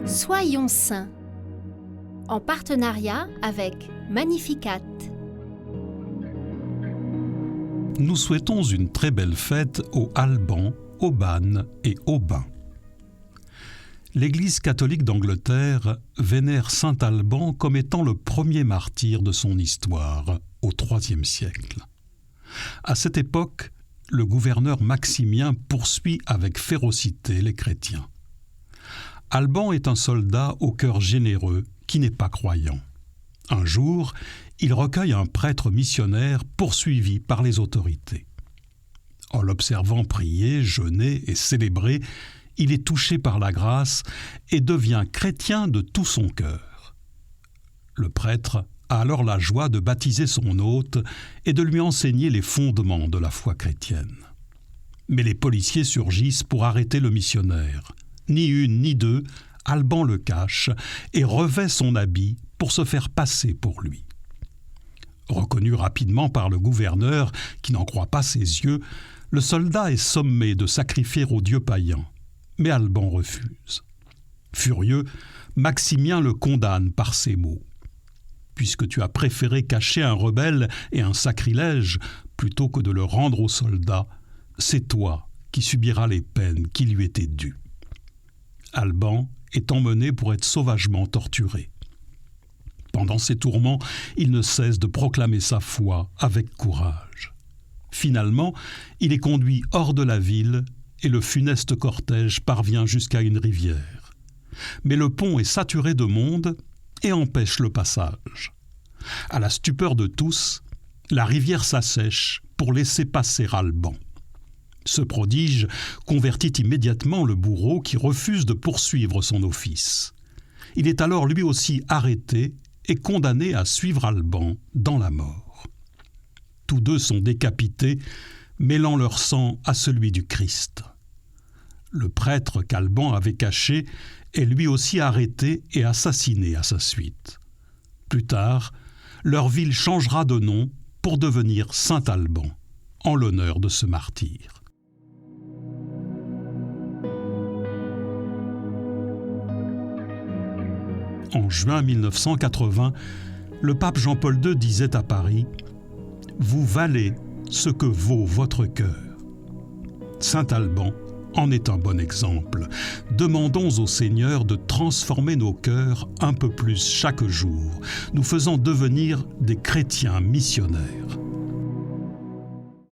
Soyons saints, en partenariat avec Magnificat. Nous souhaitons une très belle fête aux Albans, aux Bannes et aux Bains. L'Église catholique d'Angleterre vénère saint Alban comme étant le premier martyr de son histoire, au IIIe siècle. À cette époque, le gouverneur Maximien poursuit avec férocité les chrétiens. Alban est un soldat au cœur généreux qui n'est pas croyant. Un jour, il recueille un prêtre missionnaire poursuivi par les autorités. En l'observant prier, jeûner et célébrer, il est touché par la grâce et devient chrétien de tout son cœur. Le prêtre a alors la joie de baptiser son hôte et de lui enseigner les fondements de la foi chrétienne. Mais les policiers surgissent pour arrêter le missionnaire. Ni une ni deux, Alban le cache et revêt son habit pour se faire passer pour lui. Reconnu rapidement par le gouverneur, qui n'en croit pas ses yeux, le soldat est sommé de sacrifier au dieu païen, mais Alban refuse. Furieux, Maximien le condamne par ces mots. « Puisque tu as préféré cacher un rebelle et un sacrilège plutôt que de le rendre au soldat, c'est toi qui subiras les peines qui lui étaient dues. » Alban est emmené pour être sauvagement torturé. Pendant ces tourments, il ne cesse de proclamer sa foi avec courage. Finalement, il est conduit hors de la ville et le funeste cortège parvient jusqu'à une rivière. Mais le pont est saturé de monde et empêche le passage. À la stupeur de tous, la rivière s'assèche pour laisser passer Alban. Ce prodige convertit immédiatement le bourreau qui refuse de poursuivre son office. Il est alors lui aussi arrêté et condamné à suivre Alban dans la mort. Tous deux sont décapités, mêlant leur sang à celui du Christ. Le prêtre qu'Alban avait caché est lui aussi arrêté et assassiné à sa suite. Plus tard, leur ville changera de nom pour devenir Saint-Alban, en l'honneur de ce martyr. En juin 1980, le pape Jean-Paul II disait à Paris « Vous valez ce que vaut votre cœur ». Saint-Alban en est un bon exemple. Demandons au Seigneur de transformer nos cœurs un peu plus chaque jour, nous faisant devenir des chrétiens missionnaires.